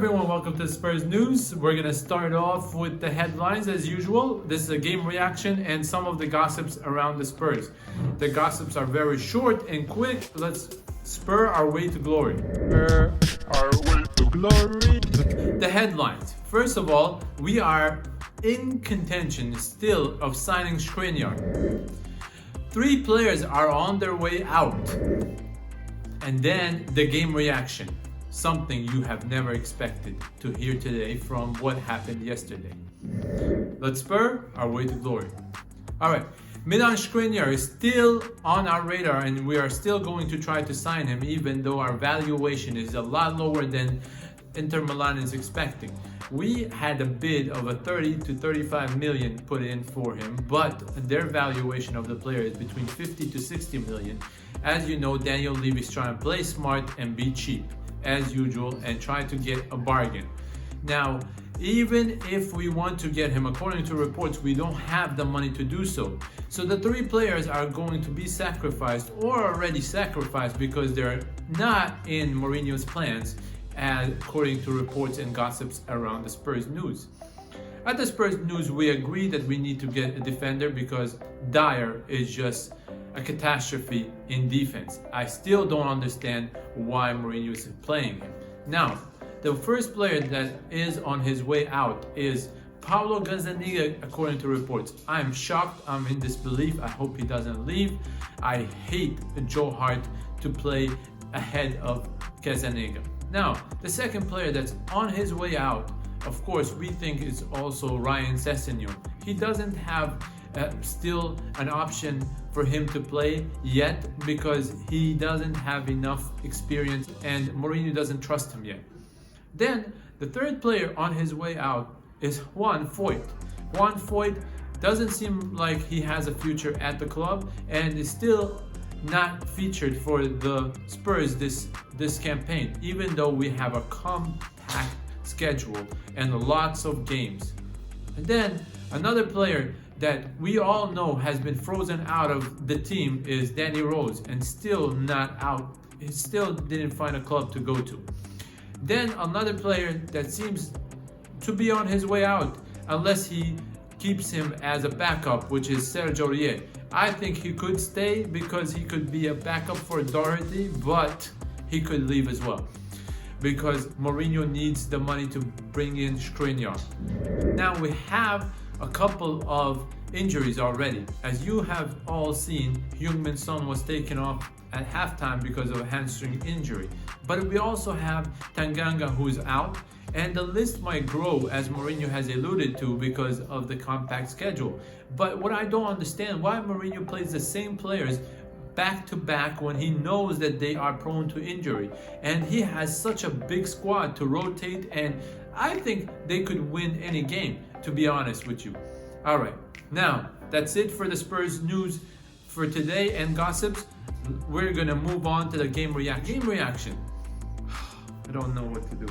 everyone, welcome to Spurs News. We're going to start off with the headlines as usual. This is a game reaction and some of the gossips around the Spurs. The gossips are very short and quick. Let's spur our way to glory. The headlines. First of all, we are in contention still of signing Skriniar. 3 players are on their way out. And then the game reaction. Something you have never expected to hear today from what happened yesterday. Let's spur our way to glory. Alright, Milan Skriniar is still on our radar and we are still going to try to sign him even though our valuation is a lot lower than Inter Milan is expecting. We had a bid of a 30 to 35 million put in for him, but their valuation of the player is between 50 to 60 million. As you know, Daniel Levy's trying to play smart and be cheap as usual and try to get a bargain. Now, even if we want to get him, according to reports, we don't have the money to do so. So the 3 players are going to be sacrificed or already sacrificed because they're not in Mourinho's plans, according to reports and gossips around the Spurs News. At the Spurs News, we agree that we need to get a defender because Dier is just a catastrophe in defense. I still don't understand why Mourinho is playing him. Now, the first player that is on his way out is Paulo Gazzaniga, according to reports. I'm shocked, I'm in disbelief, I hope he doesn't leave. I hate Joe Hart to play ahead of Gazzaniga. Now, the second player that's on his way out, of course, we think is also Ryan Sessegnon. He doesn't have still an option for him to play yet because he doesn't have enough experience and Mourinho doesn't trust him yet. Then the third player on his way out is Juan Foyth. Juan Foyth doesn't seem like he has a future at the club and is still not featured for the Spurs this campaign, even though we have a compact schedule and lots of games. And then another player that we all know has been frozen out of the team is Danny Rose and still not out. He still didn't find a club to go to. Then another player that seems to be on his way out unless he keeps him as a backup, which is Sergio Aurier. I think he could stay because he could be a backup for Doherty, but he could leave as well because Mourinho needs the money to bring in Skriniar. Now we have a couple of injuries already. As you have all seen, Heung-min Son was taken off at halftime because of a hamstring injury. But we also have Tanganga who's out, and the list might grow as Mourinho has alluded to because of the compact schedule. But what I don't understand, why Mourinho plays the same players back to back when he knows that they are prone to injury and he has such a big squad to rotate, and I think they could win any game, to be honest with you. Alright, now that's it for the Spurs News for today and gossips. We're gonna move on to the game reaction. I don't know what to do.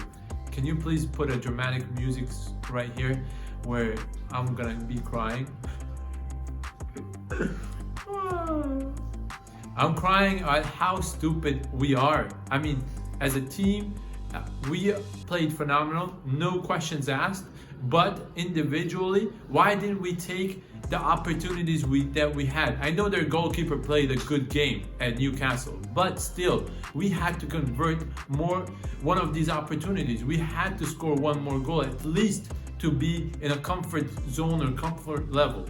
Can you please put a dramatic music right here where I'm gonna be crying? I'm crying at how stupid we are. I mean, as a team, we played phenomenal, no questions asked. But individually, why didn't we take the opportunities that we had? I know their goalkeeper played a good game at Newcastle, but still, we had to convert one of these opportunities. We had to score one more goal at least to be in a comfort zone or comfort level.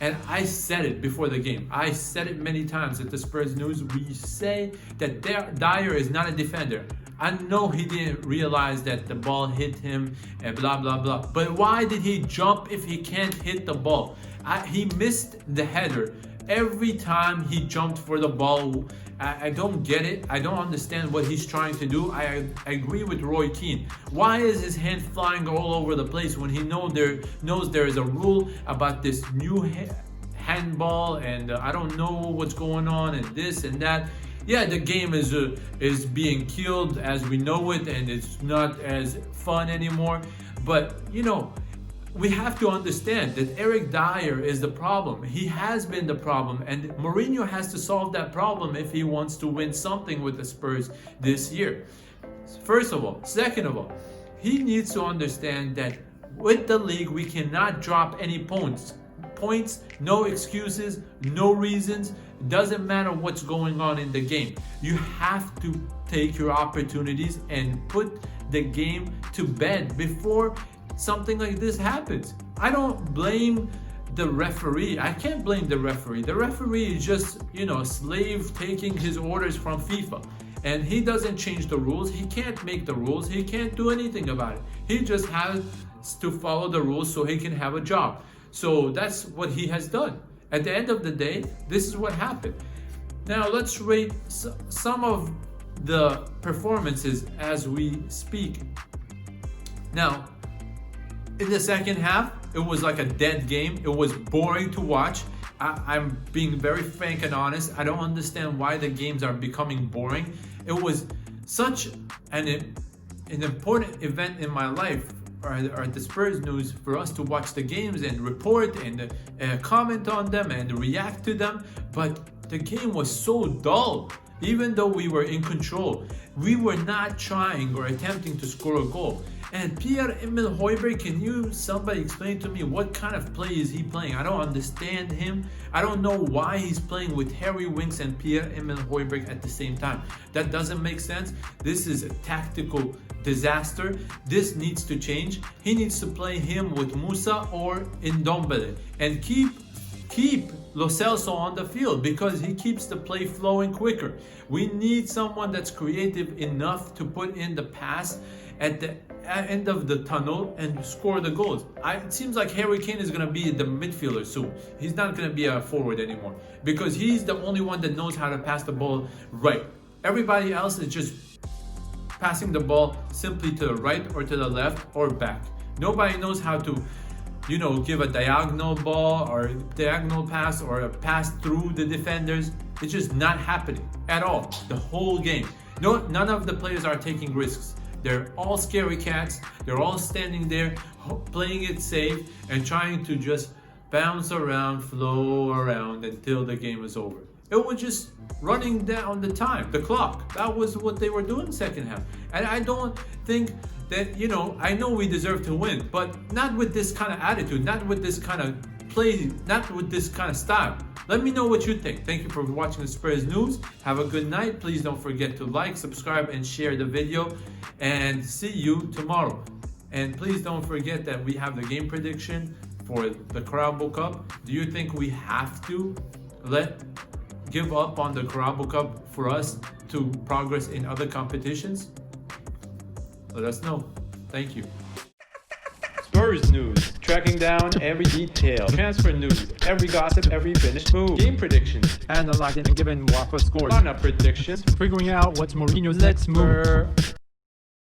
And I said it before the game. I said it many times at the Spurs News. We say that Dier is not a defender. I know he didn't realize that the ball hit him and blah, blah, blah. But why did he jump if he can't hit the ball? He missed the header. Every time he jumped for the ball, I don't get it. I don't understand what he's trying to do. I agree with Roy Keane. Why is his hand flying all over the place when he knows there is a rule about this new handball and I don't know what's going on and this and that. Yeah, the game is being killed as we know it and it's not as fun anymore. But, you know, we have to understand that Eric Dier is the problem. He has been the problem, and Mourinho has to solve that problem if he wants to win something with the Spurs this year. First of all. Second of all, he needs to understand that with the league, we cannot drop any points. No excuses, no reasons. Doesn't matter what's going on in the game. You have to take your opportunities and put the game to bed before something like this happens. I don't blame the referee. I can't blame the referee. The referee is just, a slave taking his orders from FIFA. And he doesn't change the rules. He can't make the rules. He can't do anything about it. He just has to follow the rules so he can have a job. So that's what he has done. At the end of the day, this is what happened. Now let's rate some of the performances as we speak. Now, in the second half, it was like a dead game. It was boring to watch. I'm being very frank and honest. I don't understand why the games are becoming boring. It was such an important event in my life, or the Spurs news, for us to watch the games and report and comment on them and react to them. But the game was so dull. Even though we were in control, we were not trying or attempting to score a goal. And Pierre-Emile Højbjerg, can somebody explain to me what kind of play is he playing? I don't understand him. I don't know why he's playing with Harry Winks and Pierre-Emile Højbjerg at the same time. That doesn't make sense. This is a tactical disaster. This needs to change. He needs to play him with Musa or Ndombele and keep Lo Celso on the field, because he keeps the play flowing quicker. We need someone that's creative enough to put in the pass at the end of the tunnel and score the goals. It seems like Harry Kane is going to be the midfielder soon. He's not going to be a forward anymore, because he's the only one that knows how to pass the ball right. Everybody else is just passing the ball simply to the right or to the left or back. Nobody knows how to give a diagonal ball or diagonal pass or a pass through the defenders. It's just not happening at all. The whole game. None of the players are taking risks. They're all scary cats. They're all standing there playing it safe and trying to just bounce around, flow around until the game is over. It was just running down the time, the clock. That was what they were doing second half. And I don't think that, I know we deserve to win, but not with this kind of attitude, not with this kind of play, not with this kind of style. Let me know what you think. Thank you for watching the Spurs News. Have a good night. Please don't forget to like, subscribe, and share the video. And see you tomorrow. And please don't forget that we have the game prediction for the Carabao Cup. Do you think we have to give up on the Carabao Cup for us to progress in other competitions? Let us know. Thank you. Spurs News, tracking down every detail. Transfer news, every gossip, every finished move. Game predictions, analyzing and giving Wafa scores. lineup predictions, Figuring out what's Mourinho's next move.